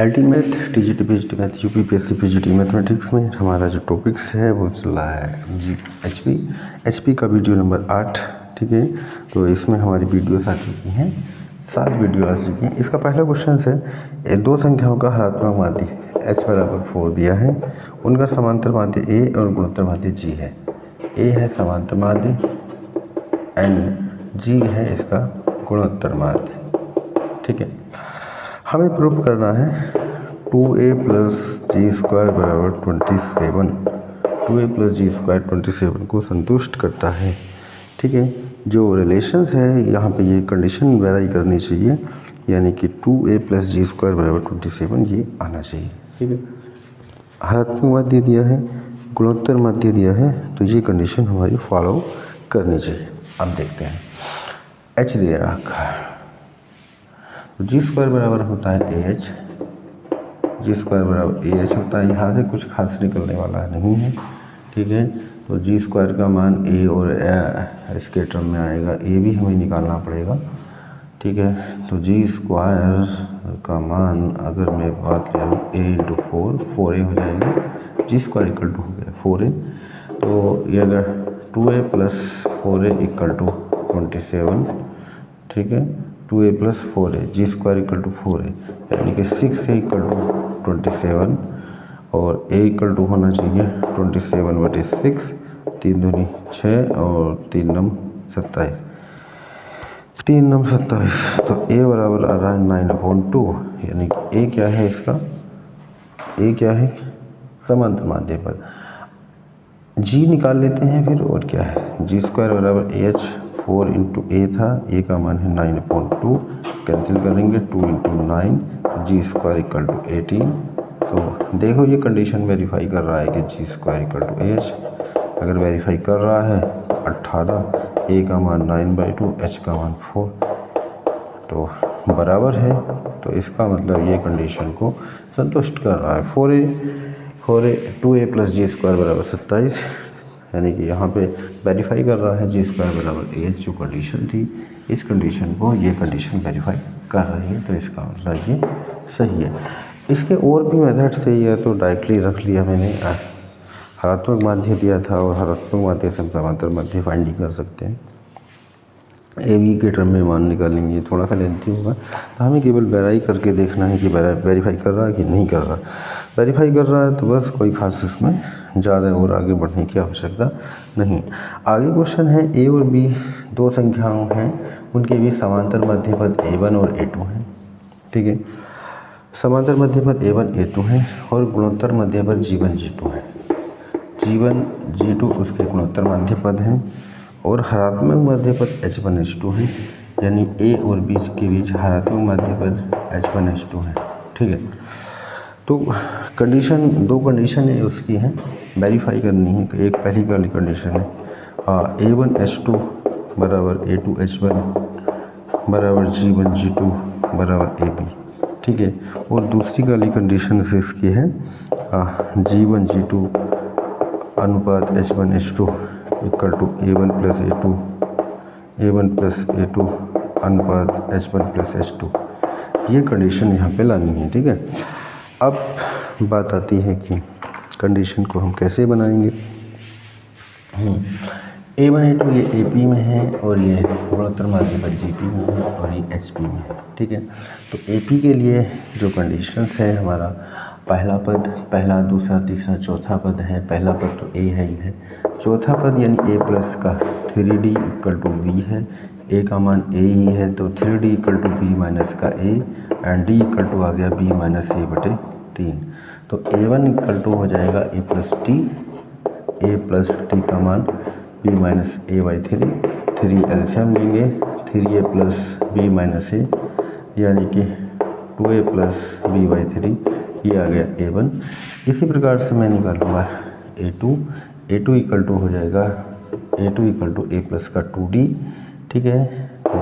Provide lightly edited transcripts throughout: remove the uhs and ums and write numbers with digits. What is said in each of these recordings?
Ultimate TGT PGT math UPPSC PGT mathematics में हमारा जो टॉपिक्स है वो चल रहा है जी एचपी का वीडियो नंबर 8। ठीक है, तो इसमें हमारी वीडियोस आ चुकी हैं, 7 वीडियो आ चुकी हैं। इसका पहला क्वेश्चन है दो संख्याओं का हरात्मक माध्य h बराबर 4 दिया है, उनका समांतर माध्य a और गुणोत्तर माध्य g है। a है समांतर माध्य एंड g है इसका गुणोत्तर माध्य। ठीक है, हमें प्रूव करना है 2a प्लस जी स्क्वायर बराबर 27, 2a प्लस जी स्क्वायर 27 को संतुष्ट करता है। ठीक है, जो रिलेशंस है यहाँ पे ये कंडीशन वेरी करनी चाहिए, यानी कि 2a प्लस जी स्क्वायर बराबर 27 ये आना चाहिए। ठीक है, हरात्मक माध्य दिया है, गुणोत्तर माध्य दिया है, तो ये कंडीशन हमारी फॉलो करनी चाहिए। अब देखते हैं h दे रखा है, तो जी स्क्वायर बराबर होता है AH, जी स्क्वायर बराबर AH होता है। यहाँ से कुछ खास निकलने वाला नहीं है। ठीक है, तो जी स्क्वायर का मान A और इसके टर्म में आएगा, A भी हमें निकालना पड़ेगा। ठीक है, तो जी स्क्वायर का मान अगर मैं बात करूँ A इंटू 4A हो जाएगा, जी स्क्वायर इक्वल टू हो गया 4A। तो ये अगर 2A plus 4A equal to 27, ठीक है, 2a plus 4a G square equal to 4a, यानी कि 6a इक्वल टू 27 और a इक्वल टू होना चाहिए 27/6, 3 दूनी 6 और 3 नम 27, 3 नम 27। तो a बराबर आ रहा है 9/2, यानी कि a क्या है इसका, a क्या है समांतर माध्य पद। g निकाल लेते हैं फिर, और क्या है जी स्क्वायर बराबर AH 4 इंटू ए था, ए का मान है 9/2, कैंसिल करेंगे 2 into 9, G square equal to 18। तो देखो ये कंडीशन वेरीफाई कर रहा है कि जी स्क्वायर इक्वल टू AH, अगर वेरीफाई कर रहा है तो 18, ए का मान 9/2, एच का मान 4, तो बराबर है। तो इसका मतलब ये कंडीशन को संतुष्ट कर रहा है। 4a 2a प्लस जी स्क्वायर बराबर 27, यानी कि यहाँ पे वेरीफाई कर रहा है जी स्क्वायर बराबर AH जो कंडीशन थी, इस कंडीशन को ये कंडीशन वेरीफाई कर रही है, तो इसका मतलब ये सही है। इसके और भी मेथड से ये तो डायरेक्टली रख लिया मैंने, हरात्मक माध्य दिया था और हरात्मक माध्य से समांतर माध्य फाइंडिंग कर सकते हैं। ए बी के टर्म में मान निकालेंगे, थोड़ा सा लेंथी होगा, तो हमें केवल वेरीफाई करके देखना है कि वेरीफाई कर रहा है कि नहीं कर रहा। वेरीफाई कर रहा है तो बस कोई खास इसमें ज़्यादा और आगे बढ़ने की आवश्यकता नहीं। आगे क्वेश्चन है ए और बी दो संख्याओं हैं, उनके बीच समांतर मध्यपद A1 और A2 हैं। ठीक है, समांतर मध्यपद A1 A2 है और गुणोत्तर मध्यपद G1 G2 है। G1 G2 उसके गुणोत्तर मध्यपद हैं और हरात्मक मध्यपद H1 H2 है, यानी A और B के बीच हरात्मक मध्यपद H1 H2 है। ठीक है, तो कंडीशन दो कंडीशन है उसकी है, वेरीफाई करनी है। एक पहली वाली कंडीशन है A1 H2 बराबर A2 H1 बराबर G1 G2 बराबर AB। ठीक है, और दूसरी वाली कंडीशन से इसकी है G1 G2 अनुपात H1 H2 equal to A1 plus A2, A1 plus A2 अनुपात H1 प्लस H2। ये कंडीशन यहाँ पे लानी है। ठीक है, अब बात आती है कि कंडीशन को हम कैसे बनाएंगे। A1 A2 ये AP में है और ये गुणोत्तर माध्यपद GP में है और ये HP में है। ठीक है, तो AP के लिए जो कंडीशंस है, हमारा पहला पद, पहला दूसरा तीसरा चौथा पद है। पहला पद तो A है ही है, चौथा पद यानी A प्लस का 3D इक्वल टू B है, A का मान A ही है, तो 3D equal to B minus का A and D equal to आ गया B माइनस A/3। तो A1 इक्वल टू हो जाएगा A प्लस T का मान B माइनस A/3, 3 एल्शियम लेंगे, 3A plus B minus A, यानी कि 2A प्लस B/3, ये आ गया A1। इसी प्रकार से मैं निकालूंगा A2 इक्वल टू हो जाएगा A2 equal to A plus का 2D। ठीक है, तो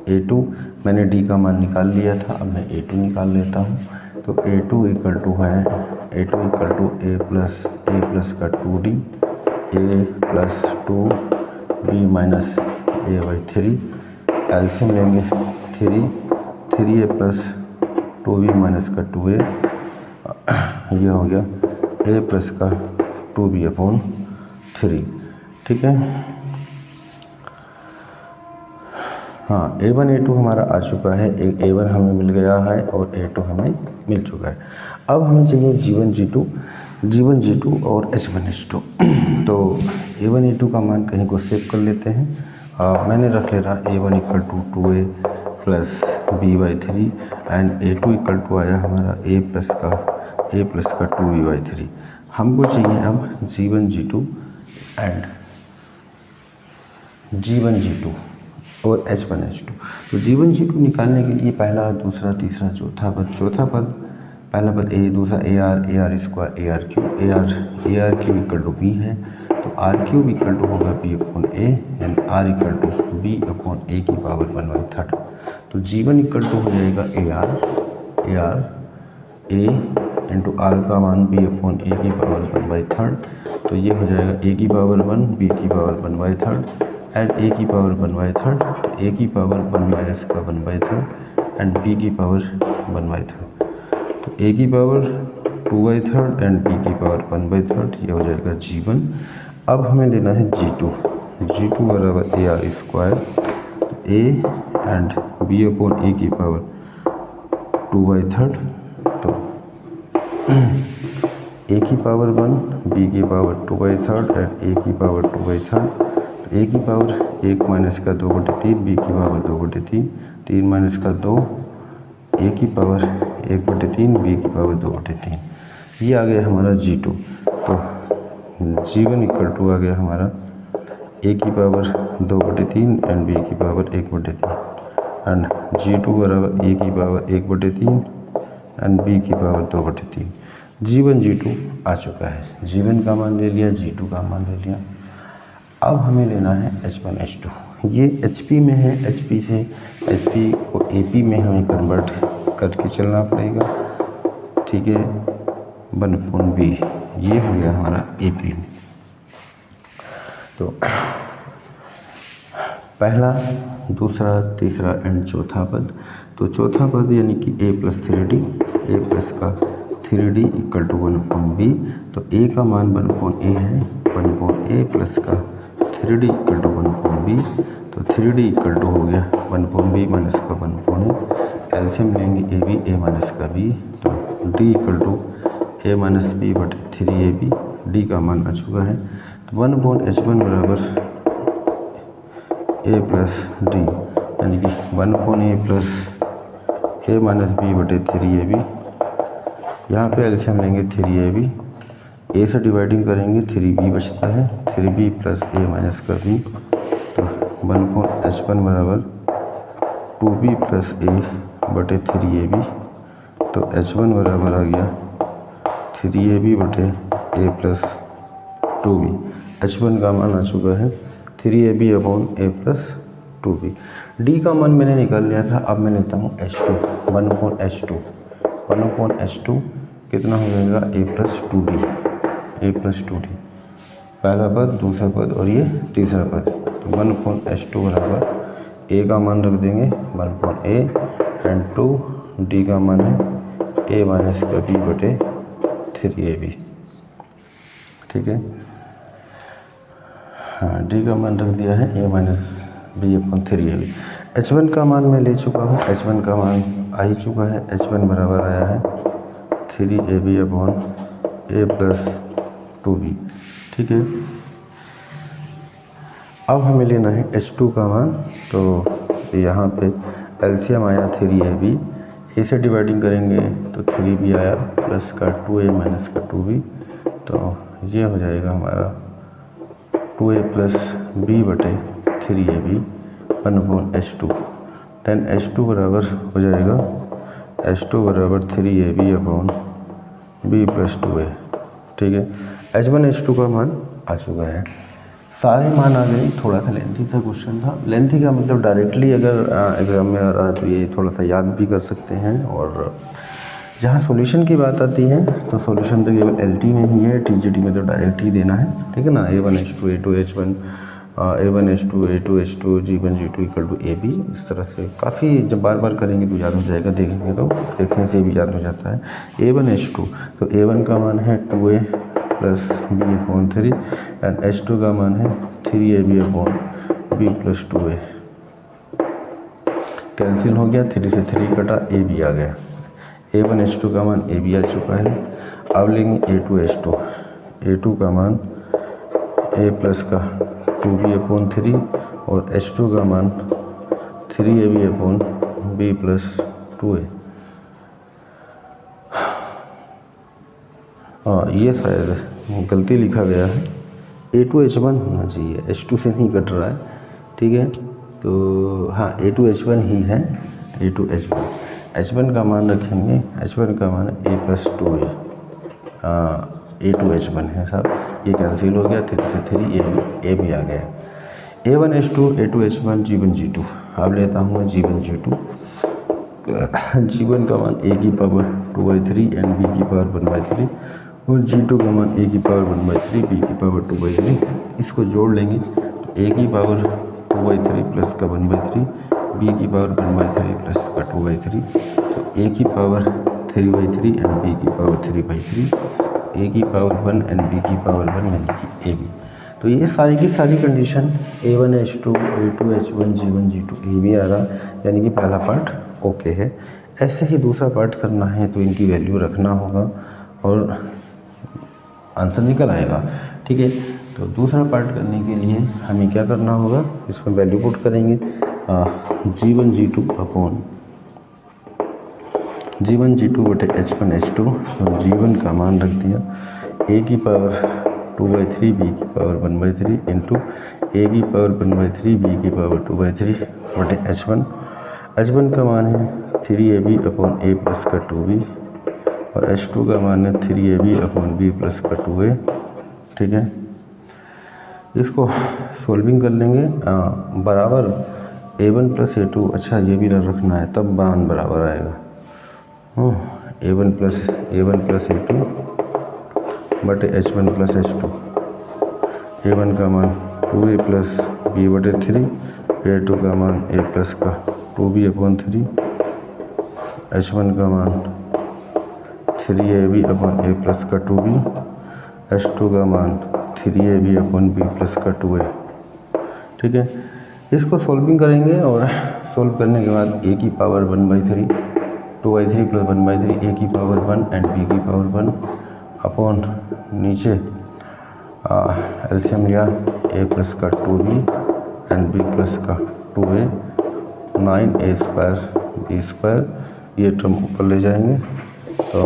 A2 मैंने D का मान निकाल लिया था, अब मैं A2 निकाल लेता हूँ। तो A2 इक्वल टू है A2 equal to A plus का 2D, A plus 2 B minus A/3, एल्शियम लेंगे 3A प्लस 2b माइनस का 2a, ये हो गया a प्लस का 2b अपॉन 3। ठीक है, हाँ A1 A2 हमारा आ चुका है, एक A1 हमें मिल गया है और A2 हमें मिल चुका है। अब हमें चाहिए G1 G2 और H1 H2। तो A1 A2 का मान कहीं को सेव कर लेते हैं। मैंने रख ले रहा A1 equal to 2A plus B/3 and A2 equal to आया हमारा A प्लस का 2B/3। हमको चाहिए अब G1 G2 and G1 G2 और H1 H2। तो G1 G2 निकालने के लिए पहला, दूसरा, तीसरा, चौथा पद, पहला पद A, दूसरा AR square AR cube equal to B है, तो R क्यूब इक्वल टू होगा B upon A and R equal to B upon A की पावर 1/3। तो G1 इक्वल टू हो जाएगा AR A इंटू R का मान B अपॉन A की पावर 1/3। तो ये हो जाएगा A की पावर 1 B की पावर 1/3 एंड A की पावर 1/3, A की पावर 1 माइनस का 1/3 एंड B की पावर 1/3। तो A की पावर 2/3 एंड B की पावर 1/3, ये हो जाएगा G1। अब हमें लेना है G2 बराबर AR square A and B upon A की पावर 2/3। तो A की पावर 1 B की पावर 2/3 एंड A की पावर 2/3। A की पावर 1 माइनस का 2/3, B की पावर 2/3, 3 माइनस का 2, A की पावर 1/3, B की पावर 2/3। ये आ गया हमारा G2। तो G1 इक्वल टू आ गया हमारा A की पावर 2/3 एंड B की पावर 1/3 एंड G2 बराबर A की पावर 1/3 एंड B की पावर 2/3। G1 G2 आ चुका है। G1 का मान ले लिया, G2 का मान ले लिया। अब हमें लेना है H1 H2। ये HP में है, HP से HP को AP में हमें कन्वर्ट करके चलना पड़ेगा। ठीक है, 1/B ये हो गया हमारा AP में। तो पहला, दूसरा, तीसरा एंड चौथा पद। तो चौथा पद यानी कि A plus 3D, A plus का 3D इक्वल टू 1/B। तो A का मान 1/A है, 1/A प्लस का 3D इक्वल टू 1/B। तो 3D इक्वल टू हो गया 1/B माइनस का 1/A। एलसीएम लेंगे A माइनस का B। तो D equal to A minus B बटे 3AB। D का मान आ चुका है। तो 1/H1 बराबर A प्लस D यानी कि 1/A plus A minus B बटे 3AB। यहाँ पे एलसीएम लेंगे 3AB, A से डिवाइडिंग करेंगे 3B बचता है, 3B प्लस A माइनस का B। तो 1/H1 बराबर 2B प्लस A बटे 3AB। तो H1 बराबर आ गया 3AB बटे A प्लस 2B। H1 का मान आ चुका है 3AB upon A plus 2B। D का मान मैंने निकाल लिया था। अब मैं लेता हूँ H2, 1/H2 कितना हो जाएगा A प्लस 2D। पहला पद, दूसरा पद और ये तीसरा पद। तो 1/H2 बराबर A का मान रख देंगे 1/A एंड 2, D का मान है A माइनस का B बटे 3AB। ठीक है, हाँ, D का मान रख दिया है A minus B upon 3AB। H1 का मान मैं ले चुका हूँ, H1 का मान आ ही चुका है। H1 बराबर आया है 3AB upon A plus 2B। ठीक है, अब हमें लेना है H2 का मान। तो यहाँ पे एलसीएम आया 3AB, A से डिवाइडिंग करेंगे तो 3B आया प्लस का 2A माइनस का 2B। तो ये हो जाएगा हमारा 2A प्लस B बटे 3AB 1/H2। देन H2 बराबर हो जाएगा H2 बराबर 3AB upon B plus 2A। ठीक है, H1 H2 का मान आ चुका है। सारे मान आ गए। थोड़ा सा लेंथी सा क्वेश्चन था। लेंथी का मतलब डायरेक्टली अगर एग्ज़ाम में आ रहा है तो ये थोड़ा सा याद भी कर सकते हैं। और जहाँ सॉल्यूशन की बात आती है तो सॉल्यूशन तो केवल LT में ही है, TGT में तो डायरेक्ट ही देना है। ठीक है ना, A1 H2 A2 H1 A1H2 A2H2 G1 G2 equal to AB। इस तरह से काफ़ी जब बार बार करेंगे तो याद हो जाएगा, देखेंगे तो देखने से भी याद हो जाता है। A1H2 तो A1 का मान है 2A plus B/3 and H2 का मान है 3AB/B+2A। कैंसिल हो गया, 3 से 3 कटा, AB आ गया। A1H2 का मान AB आ चुका है। अब लेंगे A2H2, A2 का मान A प्लस का 2B/3 और H2 का मान 3AB/B+2A। ये शायद गलती लिखा गया है, A2H1 होना चाहिए, H2 से नहीं कट रहा है, ठीक है। तो हाँ A2H1 ही है, A2H1। H1 का मान रखेंगे, H1 का मान A+2A। A2H1 है साहब, ये कैंसिल हो गया, 3 से 3 A भी आ गया। A1H2 A2H1 G1 G2। अब लेता हूँ मैं G1 G2। G1 का मान A⁻2/3 एंड B⁻1/3 और G2 का मान A⁻1/3 B⁻2/3। इसको जोड़ लेंगे तो A⁻2/3 प्लस का 1/3 B⁻1/3 प्लस का 2/3 तो A⁻3/3 and B⁻3/3 A⁻1 and B⁻1 यानी कि AB। तो ये सारी की सारी condition A1H2 A2H1 G1 G2 AB आ रहा, यानी कि पहला पार्ट ओके है। ऐसे ही दूसरा पार्ट करना है तो इनकी वैल्यू रखना होगा और आंसर निकल आएगा, ठीक है। तो दूसरा पार्ट करने के लिए हमें क्या करना होगा, इसमें वैल्यू पुट करेंगे G1 G2 upon G1 G2 बटे H1 H2। तो G1 का मान रख दिया A⁻2/3 B⁻1/3 into A⁻1/3 B⁻2/3 बटे H1। H1 का मान है 3AB/A प्लस का 2B और H2 का मान है 3AB/B प्लस का 2A, ठीक है। इसको सोल्विंग कर लेंगे, बराबर A1 प्लस A2, अच्छा ये भी रखना है तब मान बराबर आएगा। A1 प्लस A2 बटे H1 प्लस H2। A1 का मान 2A प्लस B/3, A2 का मान A प्लस का 2B/3, H1 का मान 3AB/A प्लस का 2B, H2 का मान 3AB/B प्लस का 2A, ठीक है। इसको सोल्विंग करेंगे और सोल्व करने के बाद A⁻1/3 2/3 plus 1/3 A⁻1 and B⁻1 upon नीचे एलसीएम लिया A प्लस का 2B एंड B प्लस का 2A 9A² B², ये टर्म ऊपर ले जाएंगे तो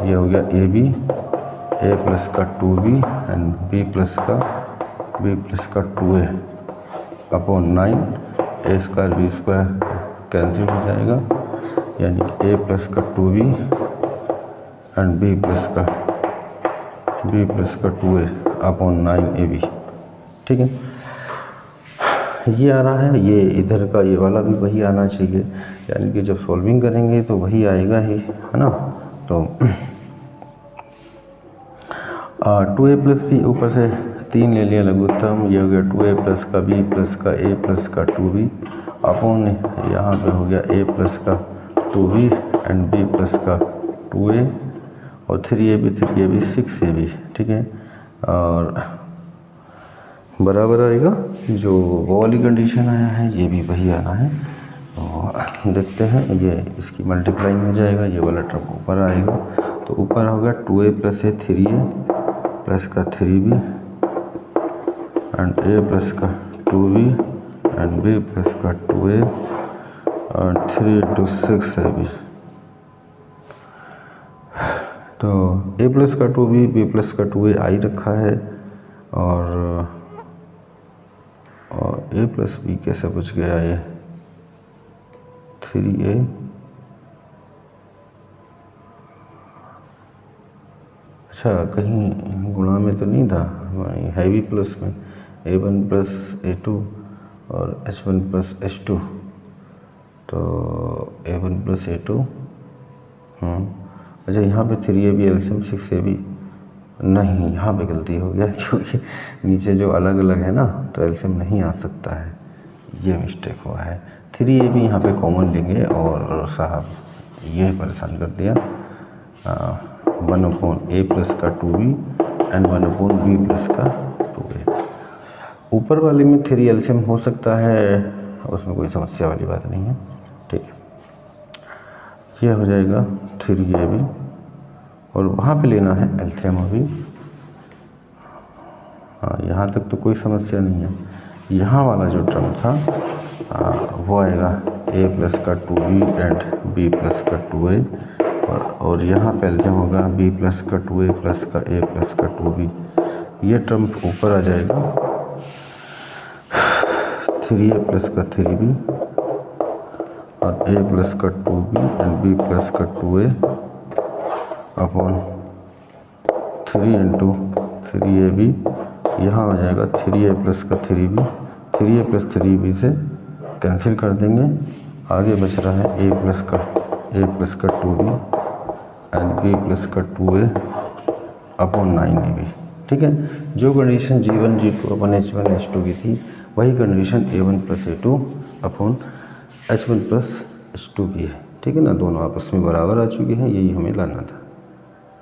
ये हो गया AB A प्लस का 2B एंड B प्लस का 2A upon 9A² B² cancel हो जाएगा, यानी A प्लस का 2B एंड B प्लस का 2A अपॉन 9AB, ठीक है। ये आ रहा है, ये इधर का ये वाला भी वही आना चाहिए, यानी कि जब सॉल्विंग करेंगे तो वही आएगा ही, है ना। तो 2A प्लस B ऊपर से 3 ले लिया लघुत्तम, ये हो गया 2A प्लस का B प्लस का A प्लस का 2B अपॉन यहाँ पे हो गया A प्लस का 2B एंड B प्लस का 2A और 3AB 6AB, ठीक है। और बराबर आएगा जो वो वाली कंडीशन आया है, ये भी वही आना है। तो देखते हैं, ये इसकी मल्टीप्लाइंग हो जाएगा, ये वाला टर्म ऊपर आएगा तो ऊपर होगा 2A plus A 3A plus का 3B एंड A प्लस का 2B एंड B प्लस का 2A और 3 into 6AB। तो A प्लस का 2B B प्लस का 2A आई रखा है और A प्लस B कैसे बच गया, ये 3A अच्छा कहीं गुणा में तो नहीं था, हैवी प्लस में A1 प्लस A2 और H1 प्लस H2, तो A1 प्लस A2 अच्छा यहाँ पे 3AB एलसीएम 6AB नहीं, यहाँ पे गलती हो गया क्योंकि नीचे जो अलग अलग है ना तो एलसीएम नहीं आ सकता है, ये मिस्टेक हुआ है। 3a भी यहाँ पे कॉमन लेंगे और साहब ये परेशान कर दिया। 1/a प्लस का 2b एंड 1/b प्लस का 2a। ऊपर वाले में 3 एलसीएम हो सकता है, उसमें कोई समस्या वाली बात नहीं है, ठीक है। ये हो जाएगा 3a भी, और वहाँ पे लेना है एलसीएम अभी। हाँ, यहाँ तक तो कोई समस्या नहीं है। यहाँ वाला जो टर्म था वो आएगा a प्लस का 2b एंड b प्लस का 2a, और यहाँ पे एलसीएम होगा b प्लस का 2a प्लस का a प्लस का 2b। ये टर्म ऊपर आ जाएगा 3a प्लस का 3b और a प्लस का 2b एंड b प्लस का 2a अपॉन 3 इंटू 3ab। यहाँ हो जाएगा 3a प्लस का 3b, 3a प्लस 3b से कैंसिल कर देंगे, आगे बच रहा है a प्लस का 2b एंड b प्लस का 2a अपॉन 9ab, ठीक है। जो condition G1 G2 upon H1 H2 की थी वही condition A1 plus A2 upon H1 plus H2 की है, ठीक है ना। दोनों आपस में बराबर आ चुके हैं, यही हमें लाना था।